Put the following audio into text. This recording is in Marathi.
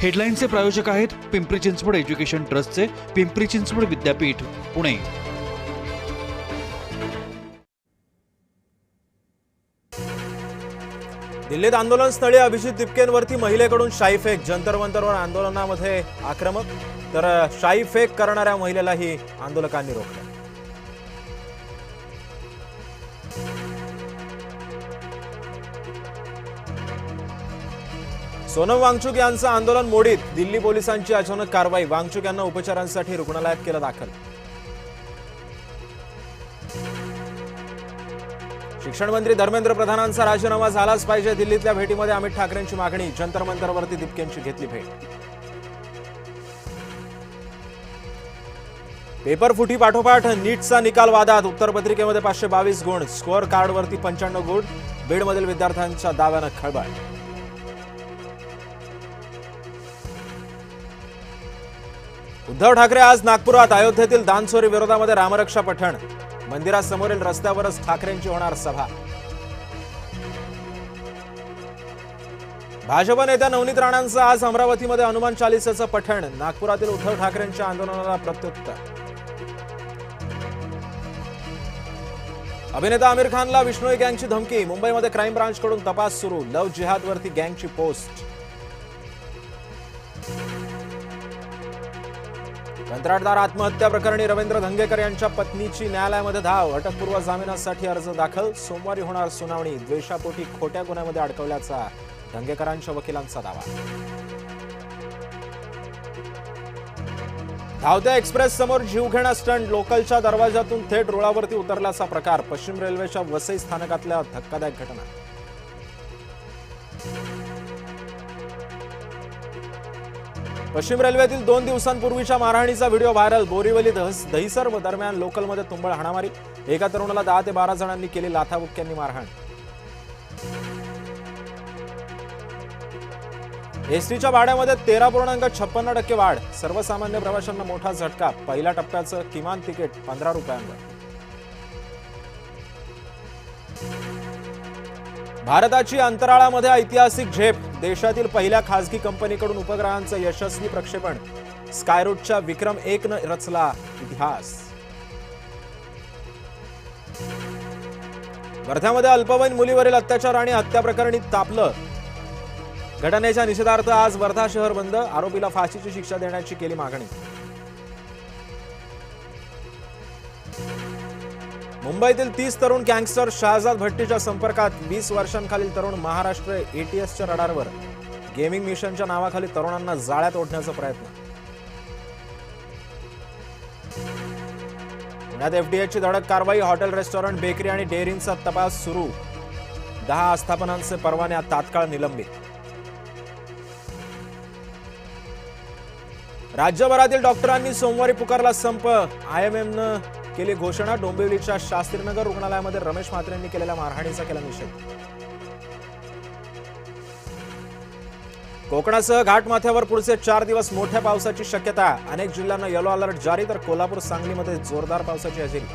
हेडलाईनचे प्रायोजक आहेत पिंपरी चिंचवड एज्युकेशन ट्रस्टचे पिंपरी चिंचवड विद्यापीठ पुणे। दिल्लीत आंदोलनस्थळी अभिजित दिपकेंवरती महिलेकडून शाई फेक। जंतर मंतरवर आंदोलनामध्ये आक्रमक, तर शाई फेक करणाऱ्या महिलेलाही आंदोलकांनी रोखलं। सोनम वांगचुक यांचं आंदोलन मोडीत। दिल्ली पोलिसांची अचानक कारवाई। वांगचुक यांना उपचारांसाठी रुग्णालयात केलं दाखल। शिक्षण मंत्री धर्मेंद्र प्रधानांचा राजीनामा झालाच पाहिजे। दिल्लीतल्या भेटीमध्ये अमित ठाकरेंची मागणी। जंतर मंतरवरती दिपकेंची घेतली भेट। पेपर फुटी पाठोपाठ नीटचा निकाल वादात। उत्तरपत्रिकेमध्ये 522 गुण, स्कोअर कार्डवरती 95 गुण। बीडमधील विद्यार्थ्यांच्या दाव्यानं खळबळ। उद्धव ठाकरे आज नागपुरात। अयोध्येतील दानचोरी विरोधामध्ये रामरक्षा पठण। मंदिरासमोरील रस्त्यावरच ठाकरेंची होणार सभा। भाजप नेत्या नवनीत राणांचं आज अमरावतीमध्ये हनुमान चालीसाचं पठण। नागपुरातील उद्धव ठाकरेंच्या आंदोलनाला प्रत्युत्तर। अभिनेता आमिर खानला विष्णोई गँगची धमकी। मुंबईमध्ये क्राईम ब्रांचकडून तपास सुरू। लव्ह जिहादवरती गँगची पोस्ट। कंत्राटदार आत्महत्या प्रकरणी रवींद्र धंगेकर यांच्या पत्नीची न्यायालयामध्ये धाव। अटकपूर्व जामिनासाठी अर्ज दाखल। सोमवारी होणार सुनावणी। द्वेषापोटी खोट्या गुन्ह्यामध्ये अडकवल्याचा धंगेकरांच्या वकिलांचा दावा। धावत्या एक्सप्रेस समोर जीवघेणा स्टंट। लोकलच्या दरवाजातून थेट रुळावरती उतरल्याचा प्रकार। पश्चिम रेल्वेच्या वसई स्थानकातल्या धक्कादायक घटना। पश्चिम रेल्वेतील 2 दिवसांपूर्वीच्या मारहाणीचा व्हिडिओ व्हायरल। बोरिवली दहिसर दरम्यान लोकलमध्ये तुंबळ हाणामारी। एका तरुणाला 10 ते 12 जणांनी केली लाथाबुक्क्यांनी मारहाण। एसटीच्या भाड्यामध्ये 13.56% वाढ। सर्वसामान्य प्रवाशांना मोठा झटका। पहिल्या टप्प्याचं किमान तिकीट 15 रुपयांवर। भारताची अंतराळामध्ये ऐतिहासिक झेप। देशातील पहिल्या खासगी कंपनीकडून उपग्रहांचं यशस्वी प्रक्षेपण। स्कायरूटच्या विक्रम 1 न रचला इतिहास। वर्ध्यामध्ये अल्पवयीन मुलीवरील अत्याचार आणि हत्या प्रकरणी तापलं। घटनेच्या निषेधार्थ आज वर्धा शहर बंद। आरोपीला फाशीची शिक्षा देण्याची केली मागणी। मुंबईतील 30 तरुण गँगस्टर शहजाद भट्टीच्या संपर्कात। 20 वर्षांखालील तरुण महाराष्ट्र एटीएसच्या रडारवर। गेमिंग मिशनच्या नावाखाली तरुणांना जाळ्यात ओढण्याचा प्रयत्न। पुण्यात एफडीएची धडक कारवाई। हॉटेल, रेस्टॉरंट, बेकरी आणि डेअरींचा तपास सुरू। 10 आस्थापनांचे परवाने तात्काळ निलंबित। राज्यभरातील डॉक्टरांनी सोमवारी पुकारला संप। आयएमएनं केली घोषणा। डोंबिवलीच्या शास्त्रीनगर रुग्णालयामध्ये रमेश म्हात्रेंनी केलेल्या मारहाणीचा केला निषेध। कोकणासह घाटमाथ्यावर पुढचे 4 दिवस मोठ्या पावसाची शक्यता। अनेक जिल्ह्यांना येलो अलर्ट जारी, तर कोल्हापूर, सांगलीमध्ये जोरदार पावसाची हजेरी।